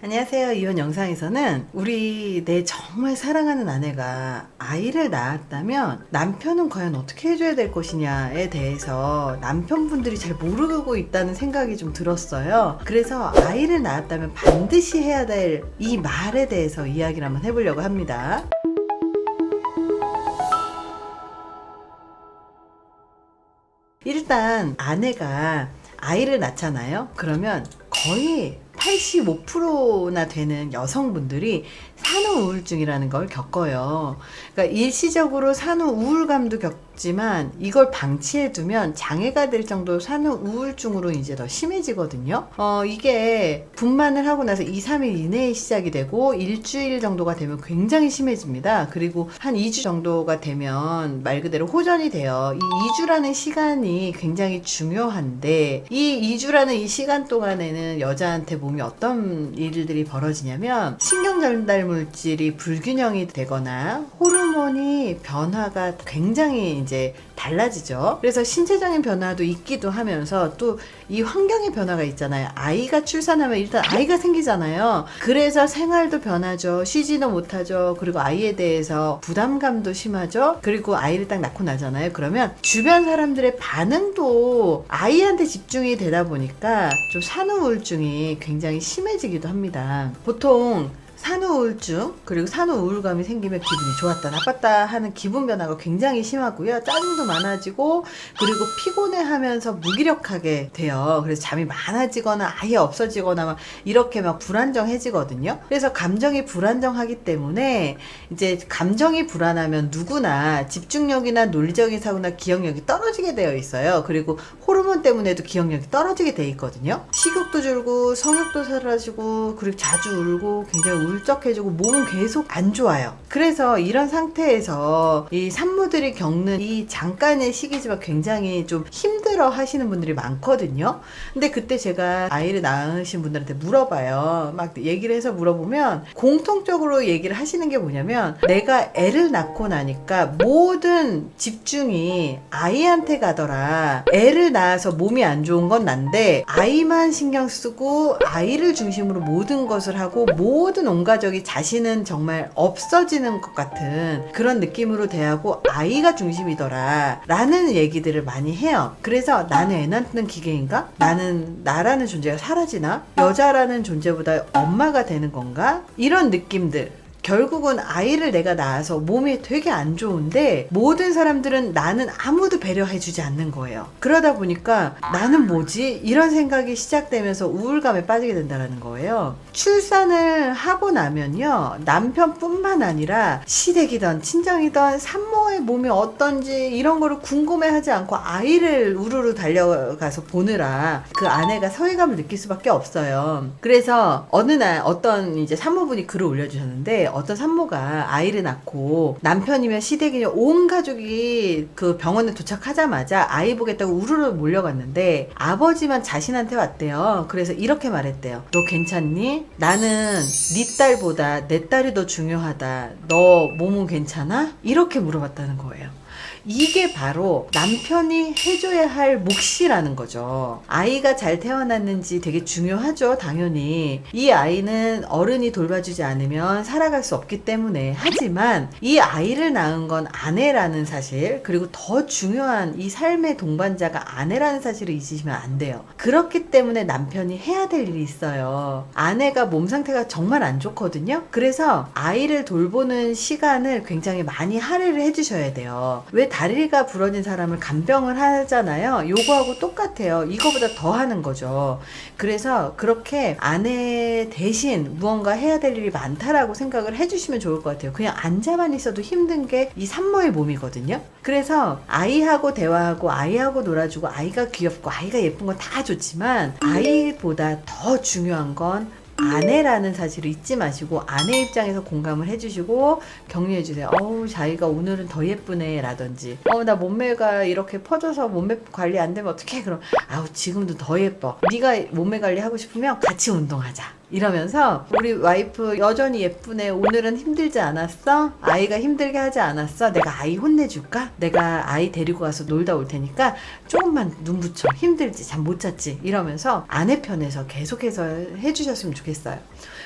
안녕하세요. 이번 영상에서는 우리 내 정말 사랑하는 아내가 아이를 낳았다면 남편은 과연 어떻게 해줘야 될 것이냐에 대해서 남편분들이 잘 모르고 있다는 생각이 좀 들었어요. 그래서 아이를 낳았다면 반드시 해야 될 이 말에 대해서 이야기를 한번 해보려고 합니다. 일단 아내가 아이를 낳잖아요. 그러면 거의 85%나 되는 여성분들이 산후 우울증이라는 걸 겪어요. 그러니까 일시적으로 산후 우울감도 겪지만 이걸 방치해두면 장애가 될 정도로 산후 우울증으로 이제 더 심해지거든요. 이게 분만을 하고 나서 2, 3일 이내에 시작이 되고 일주일 정도가 되면 굉장히 심해집니다. 그리고 한 2주 정도가 되면 말 그대로 호전이 돼요. 이 2주라는 시간이 굉장히 중요한데 이 2주라는 이 시간 동안에는 여자한테 몸이 어떤 일들이 벌어지냐면 신경 전달 물질이 불균형이 되거나 호르몬이 변화가 굉장히 이제 달라지죠. 그래서 신체적인 변화도 있기도 하면서 또 이 환경의 변화가 있잖아요. 아이가 출산하면 일단 아이가 생기잖아요. 그래서 생활도 변하죠. 쉬지도 못하죠. 그리고 아이에 대해서 부담감도 심하죠. 그리고 아이를 딱 낳고 나잖아요. 그러면 주변 사람들의 반응도 아이한테 집중이 되다 보니까 좀 산후 우울증이 굉장히 심해지기도 합니다. 보통 산후 우울증 그리고 산후 우울감이 생기면 기분이 좋았다 나빴다 하는 기분 변화가 굉장히 심하고요. 짜증도 많아지고 그리고 피곤해하면서 무기력하게 돼요. 그래서 잠이 많아지거나 아예 없어지거나 막 이렇게 막 불안정해지거든요. 그래서 감정이 불안정하기 때문에 이제 감정이 불안하면 누구나 집중력이나 논리적인 사고나 기억력이 떨어지게 되어 있어요. 그리고 호르몬 때문에도 기억력이 떨어지게 돼 있거든요. 식욕도 줄고 성욕도 사라지고 그리고 자주 울고 굉장히 울적해지고 몸은 계속 안 좋아요. 그래서 이런 상태에서 이 산모들이 겪는 이 잠깐의 시기지만 굉장히 좀 힘들어 하시는 분들이 많거든요. 근데 그때 제가 아이를 낳으신 분들한테 물어봐요. 막 얘기를 해서 물어보면 공통적으로 얘기를 하시는 게 뭐냐면 내가 애를 낳고 나니까 모든 집중이 아이한테 가더라. 애를 낳아서 몸이 안 좋은 건 난데 아이만 신경 쓰고 아이를 중심으로 모든 것을 하고 모든 온 가족이 자신은 정말 없어지는 것 같은 그런 느낌으로 대하고 아이가 중심이더라 라는 얘기들을 많이 해요. 그래서 나는 애 낳는 기계인가? 나는 나라는 존재가 사라지나? 여자라는 존재보다 엄마가 되는 건가? 이런 느낌들. 결국은 아이를 내가 낳아서 몸이 되게 안 좋은데 모든 사람들은 나는 아무도 배려해주지 않는 거예요. 그러다 보니까 나는 뭐지? 이런 생각이 시작되면서 우울감에 빠지게 된다는 거예요. 출산을 하고 나면요 남편뿐만 아니라 시댁이든 친정이든 산모의 몸이 어떤지 이런 거를 궁금해하지 않고 아이를 우르르 달려가서 보느라 그 아내가 서해감을 느낄 수밖에 없어요. 그래서 어느 날 어떤 이제 산모분이 글을 올려주셨는데 어떤 산모가 아이를 낳고 남편이면 시댁이면 온 가족이 그 병원에 도착하자마자 아이 보겠다고 우르르 몰려갔는데 아버지만 자신한테 왔대요. 그래서 이렇게 말했대요. 너 괜찮니? 나는 네 딸보다 내 딸이 더 중요하다. 너 몸은 괜찮아? 이렇게 물어봤다는 거예요. 이게 바로 남편이 해줘야 할 몫이라는 거죠. 아이가 잘 태어났는지 되게 중요하죠, 당연히. 이 아이는 어른이 돌봐주지 않으면 살아갈 수 없기 때문에. 하지만 이 아이를 낳은 건 아내라는 사실, 그리고 더 중요한 이 삶의 동반자가 아내라는 사실을 잊으시면 안 돼요. 그렇기 때문에 남편이 해야 될 일이 있어요. 아내가 몸 상태가 정말 안 좋거든요. 그래서 아이를 돌보는 시간을 굉장히 많이 할애를 해주셔야 돼요. 왜 다리가 부러진 사람을 간병을 하잖아요. 요거하고 똑같아요. 이거보다 더 하는 거죠. 그래서 그렇게 아내 대신 무언가 해야 될 일이 많다라고 생각을 해주시면 좋을 것 같아요. 그냥 앉아만 있어도 힘든 게 이 산모의 몸이거든요. 그래서 아이하고 대화하고 아이하고 놀아주고 아이가 귀엽고 아이가 예쁜 건 다 좋지만 아이보다 더 중요한 건 아내라는 사실을 잊지 마시고 아내 입장에서 공감을 해주시고 격려해주세요. 자기가 오늘은 더 예쁘네 라든지 나 몸매가 이렇게 퍼져서 몸매 관리 안 되면 어떡해? 그럼 지금도 더 예뻐. 네가 몸매 관리 하고 싶으면 같이 운동하자. 이러면서 우리 와이프 여전히 예쁘네. 오늘은 힘들지 않았어? 아이가 힘들게 하지 않았어? 내가 아이 혼내줄까? 내가 아이 데리고 가서 놀다 올 테니까 조금만 눈 붙여. 힘들지? 잠 못 잤지? 이러면서 아내 편에서 계속해서 해주셨으면 좋겠어요.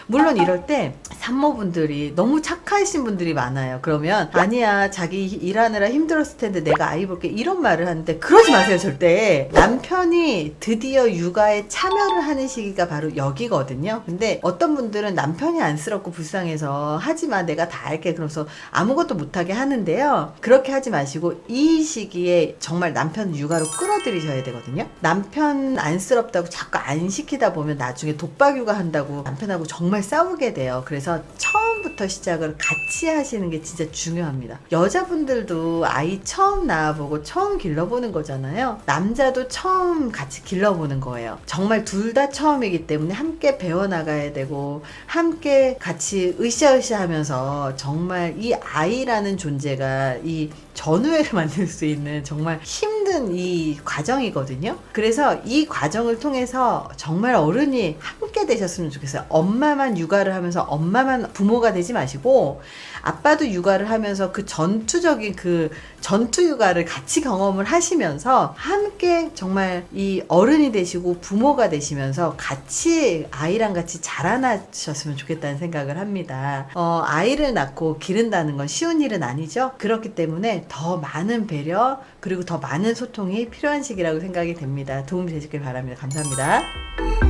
물론 이럴 때 산모분들이 너무 착하신 분들이 많아요. 그러면 아니야, 자기 일하느라 힘들었을 텐데 내가 아이 볼게, 이런 말을 하는데 그러지 마세요. 절대. 남편이 드디어 육아에 참여를 하는 시기가 바로 여기거든요. 근데 어떤 분들은 남편이 안쓰럽고 불쌍해서 하지마, 내가 다 할게, 그러면서 아무것도 못하게 하는데요. 그렇게 하지 마시고 이 시기에 정말 남편 육아로 끌어들이셔야 되거든요. 남편 안쓰럽다고 자꾸 안 시키다 보면 나중에 독박 육아 한다고 남편하고 정말 싸우게 돼요. 그래서 처음부터 시작을 같이 하시는 게 진짜 중요합니다. 여자분들도 아이 처음 낳아보고 처음 길러보는 거잖아요. 남자도 처음 같이 길러보는 거예요. 정말 둘 다 처음이기 때문에 함께 배워나가야 되고 함께 같이 으쌰으쌰 하면서 정말 이 아이라는 존재가 이 전우애를 만들 수 있는 정말 힘든 이 과정이거든요. 그래서 이 과정을 통해서 정말 어른이 함께 되셨으면 좋겠어요. 엄마만 육아를 하면서 엄마만 부모가 되지 마시고 아빠도 육아를 하면서 그 전투적인 그 전투 육아를 같이 경험을 하시면서 함께 정말 이 어른이 되시고 부모가 되시면서 같이 아이랑 같이 자라나셨으면 좋겠다는 생각을 합니다. 아이를 낳고 기른다는 건 쉬운 일은 아니죠. 그렇기 때문에 더 많은 배려 그리고 더 많은 소통이 필요한 시기라고 생각이 됩니다. 도움이 되시길 바랍니다. 감사합니다.